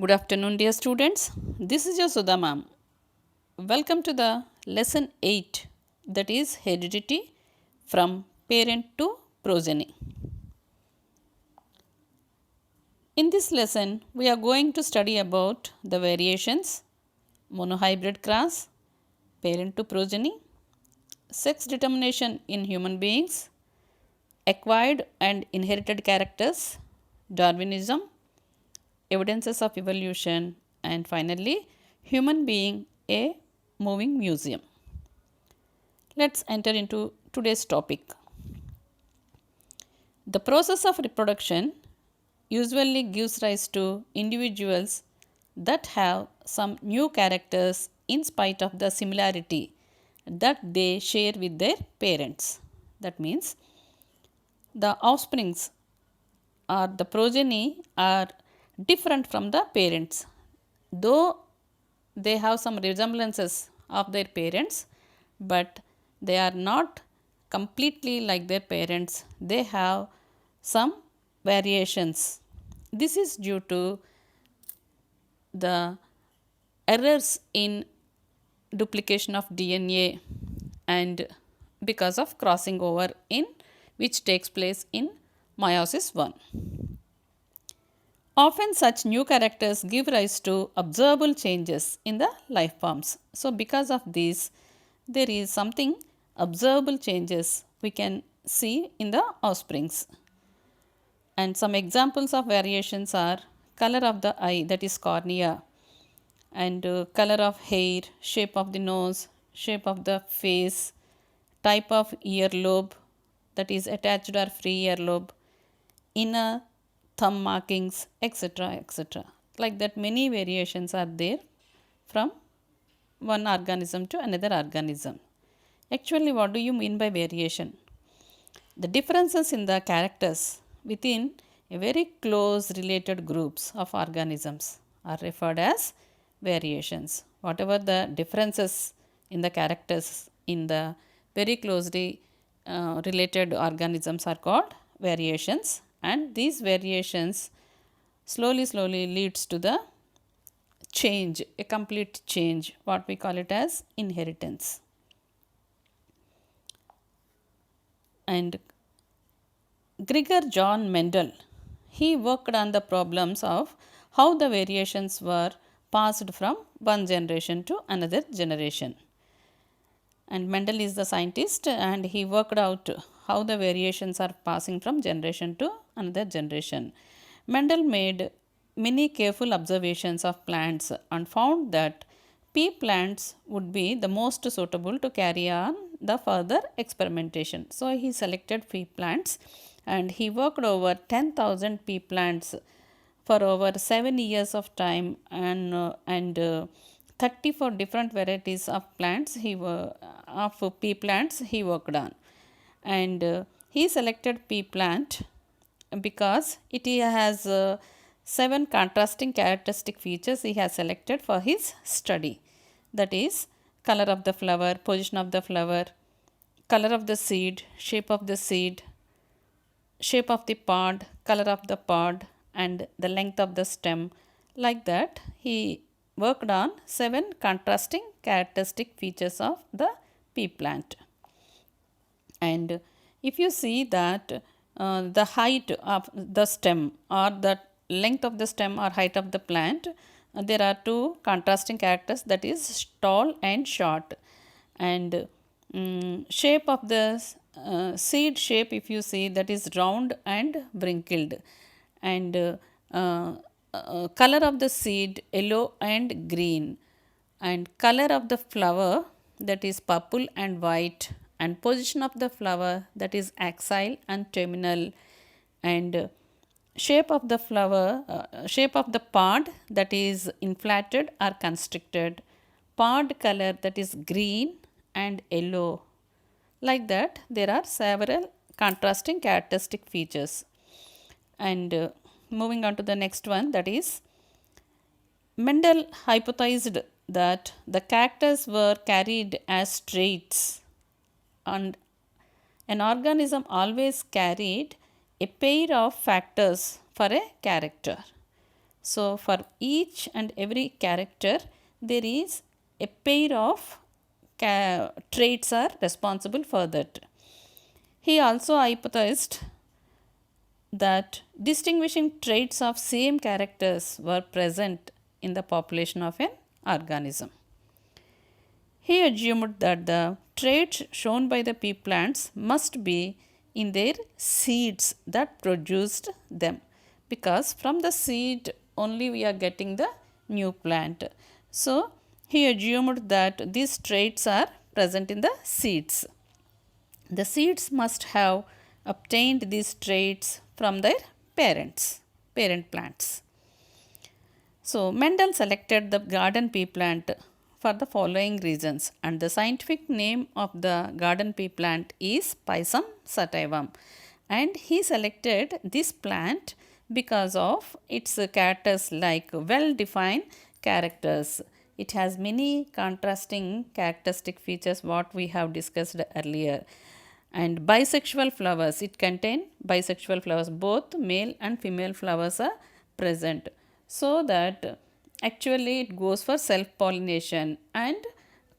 Good afternoon, dear students. This is your Sudha ma'am. Welcome to the lesson 8, that is heredity from parent to progeny. In this lesson, we are going to study about the variations, monohybrid cross, parent to progeny, sex determination in human beings, acquired and inherited characters, Darwinism, evidences of evolution, and finally, human being a moving museum. Let's enter into today's topic. The process of reproduction usually gives rise to individuals that have some new characters in spite of the similarity that they share with their parents. That means the offsprings or the progeny are different from the parents, though they have some resemblances of their parents, but they are not completely like their parents. They have some variations. This is due to the errors in duplication of DNA and because of crossing over in which takes place in meiosis 1. Often such new characters give rise to observable changes in the life forms. So because of this, there is something observable changes we can see in the offsprings. And some examples of variations are color of the eye, that is cornea, and color of hair, shape of the nose, shape of the face, type of earlobe, that is attached or free earlobe, inner thumb markings, etc. etc. Like that, many variations are there from one organism to another organism. Actually, what do you mean by variation? The differences in the characters within a very close related groups of organisms are referred as variations. Whatever the differences in the characters in the very closely related organisms are called variations, and these variations slowly leads to the change, a complete change, what we call it as inheritance. And Gregor John Mendel, he worked on the problems of how the variations were passed from one generation to another generation. And Mendel is the scientist, and he worked out how the variations are passing from generation to another generation. Mendel made many careful observations of plants and found that pea plants would be the most suitable to carry on the further experimentation. So he selected pea plants and he worked over 10,000 pea plants for over 7 years of time, and 34 different varieties of plants of pea plants he worked on. And he selected pea plant because it has 7 contrasting characteristic features he has selected for his study, that is color of the flower, position of the flower, color of the seed, shape of the seed, shape of the pod, color of the pod, and the length of the stem. Like that, he worked on 7 contrasting characteristic features of the pea plant. And if you see that the height of the stem or the length of the stem or height of the plant, there are 2 contrasting characters, that is tall and short. And shape of the seed shape, if you see, that is round and wrinkled. And color of the seed yellow and green, and color of the flower, that is purple and white, and position of the flower, that is axile and terminal, and shape of the flower, shape of the pod, that is inflated or constricted, pod color, that is green and yellow. Like that, there are several contrasting characteristic features. And moving on to the next one, that is Mendel hypothesized that the characters were carried as traits, and an organism always carried a pair of factors for a character. So, for each and every character, there is a pair of traits are responsible for that. He also hypothesized that distinguishing traits of same characters were present in the population of an organism. He assumed that the traits shown by the pea plants must be in their seeds that produced them, because from the seed only we are getting the new plant. So, he assumed that these traits are present in the seeds. The seeds must have obtained these traits from their parent plants. So, Mendel selected the garden pea plant for the following reasons, and the scientific name of the garden pea plant is Pisum sativum, and he selected this plant because of its characters like well defined characters. It has many contrasting characteristic features what we have discussed earlier. And bisexual flowers, it contain bisexual flowers, both male and female flowers are present, so that actually it goes for self pollination, and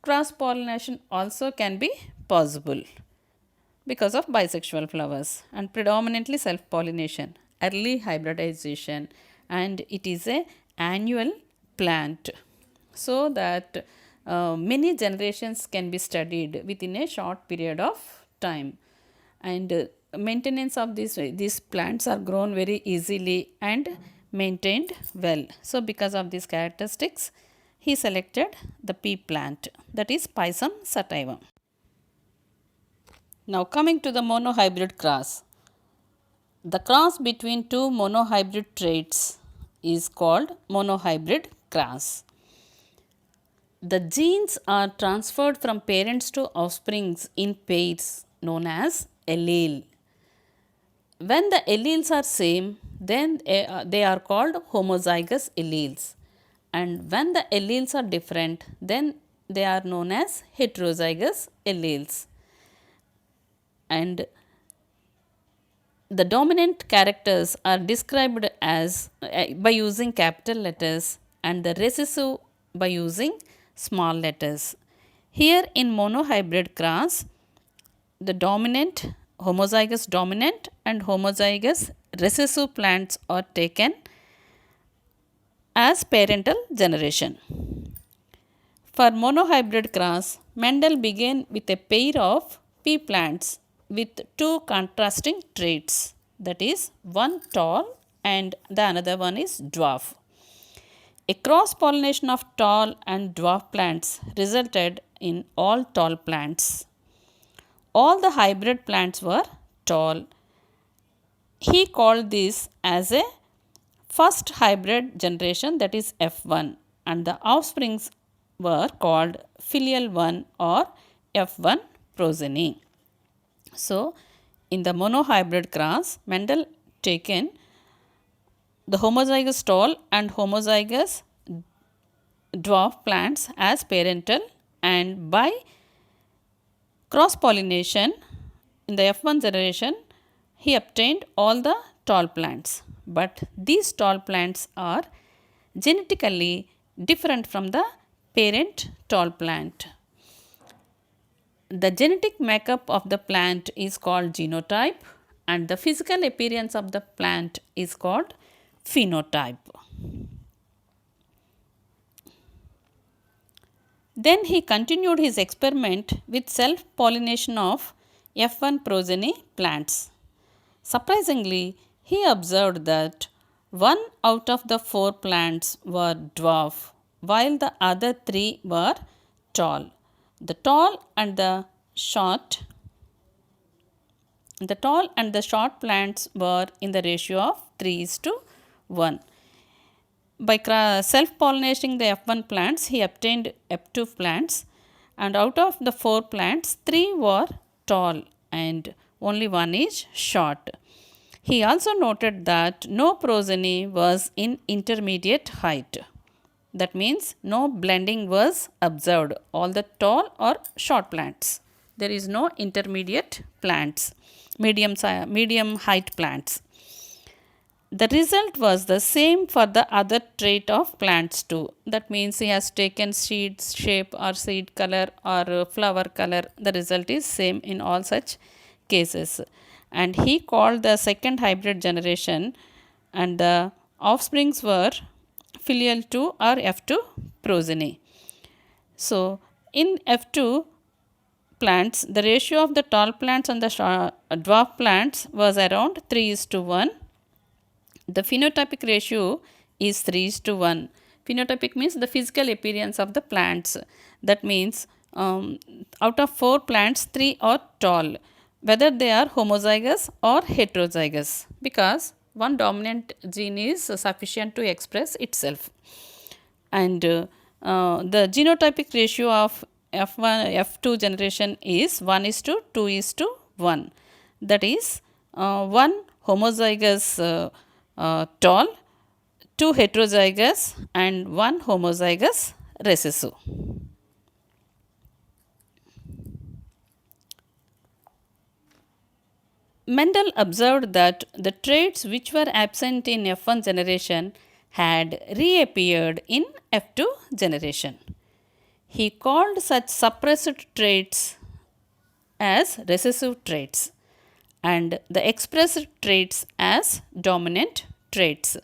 cross pollination also can be possible because of bisexual flowers, and predominantly self pollination, early hybridization, and it is a annual plant, so that many generations can be studied within a short period of time. And maintenance of these plants are grown very easily and maintained well. So, because of these characteristics, he selected the pea plant, that is Pisum sativum. Now, coming to the monohybrid cross. The cross between two monohybrid traits is called monohybrid cross. The genes are transferred from parents to offsprings in pairs known as allele. When the alleles are same, then they are called homozygous alleles, and when the alleles are different, then they are known as heterozygous alleles. And the dominant characters are described as by using capital letters, and the recessive by using small letters. Here in monohybrid cross, the dominant, homozygous dominant and homozygous recessive plants are taken as parental generation. For monohybrid cross, Mendel began with a pair of pea plants with two contrasting traits, that is, one tall and the another one is dwarf. A cross pollination of tall and dwarf plants resulted in all tall plants. All the hybrid plants were tall. He called this as a first hybrid generation, that is F1, and the offsprings were called filial 1 or F1 progeny. So, in the monohybrid cross, Mendel taken the homozygous tall and homozygous dwarf plants as parental, and by cross pollination in the F1 generation, he obtained all the tall plants. But these tall plants are genetically different from the parent tall plant. The genetic makeup of the plant is called genotype, and the physical appearance of the plant is called phenotype. Then he continued his experiment with self pollination of F1 progeny plants. Surprisingly, he observed that 1 out of the 4 plants were dwarf, while the other 3 were tall. The tall and the short plants were in the ratio of 3:1. By self-pollinating the F1 plants, he obtained F2 plants, and out of the 4 plants, 3 were tall and only 1 is short. He also noted that no progeny was in intermediate height. That means no blending was observed, all the tall or short plants. There is no intermediate plants, medium height plants. The result was the same for the other trait of plants too. That means he has taken seed shape or seed color or flower color. The result is same in all such cases. And he called the second hybrid generation, and the offsprings were filial 2 or F2 progeny. So in F2 plants, the ratio of the tall plants and the dwarf plants was around 3:1. The phenotypic ratio is 3:1. Phenotypic means the physical appearance of the plants. That means out of 4 plants, 3 are tall, whether they are homozygous or heterozygous, because one dominant gene is sufficient to express itself. And the genotypic ratio of F1, F2 generation is 1:2:1. That is, one homozygous tall, 2 heterozygous, and 1 homozygous recessive. Mendel observed that the traits which were absent in F1 generation had reappeared in F2 generation. He called such suppressed traits as recessive traits and the expressed traits as dominant traits.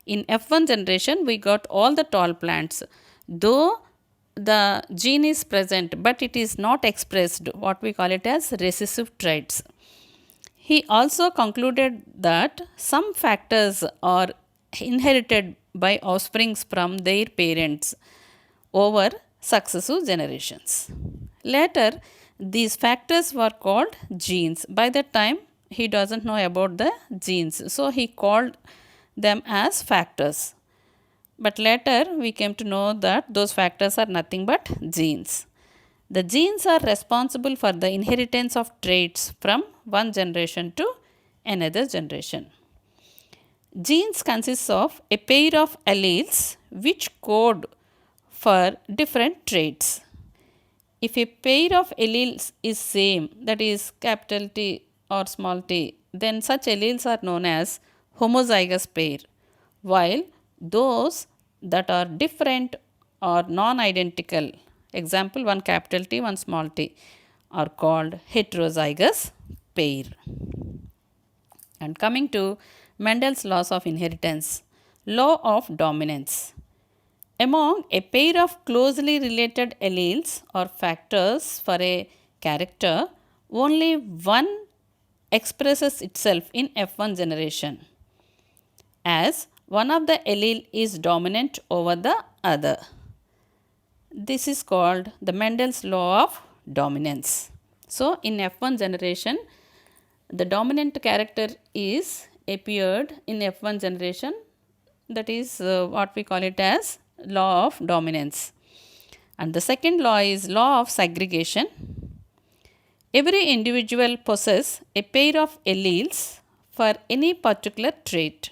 In F1 generation, we got all the tall plants. Though the gene is present, but it is not expressed, what we call it as recessive traits. He also concluded that some factors are inherited by offsprings from their parents over successive generations. Later, these factors were called genes. By that time, he doesn't know about the genes, so he called them as factors. But later, we came to know that those factors are nothing but genes. The genes are responsible for the inheritance of traits from one generation to another generation. Genes consist of a pair of alleles which code for different traits. If a pair of alleles is same, that is capital T or small t, then such alleles are known as homozygous pair, while those that are different or non-identical, example one capital T, one small t, are called heterozygous pair. And coming to Mendel's laws of inheritance, law of dominance. Among a pair of closely related alleles or factors for a character, only one expresses itself in F1 generation, as one of the allele is dominant over the other. This is called the Mendel's law of dominance. So, in F1 generation, the dominant character is appeared in F1 generation, that is what we call it as law of dominance. And the second law is law of segregation. Every individual possesses a pair of alleles for any particular trait,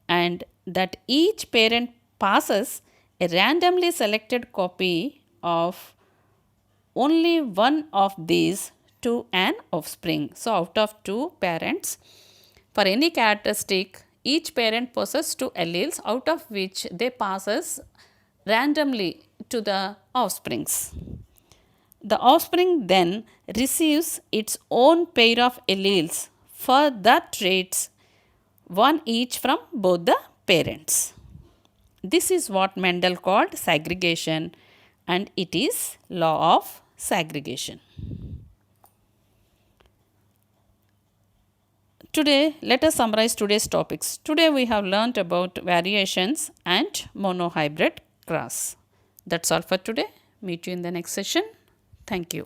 and that each parent passes a randomly selected copy of only one of these to an offspring. So, out of 2 parents, for any characteristic, each parent possesses 2 alleles, out of which they passes randomly to the offsprings. The offspring then receives its own pair of alleles for the traits, one each from both the parents. This is what Mendel called segregation, and it is law of segregation. Today, let us summarize today's topics. Today, we have learnt about variations and monohybrid cross. That's all for today. Meet you in the next session. Thank you.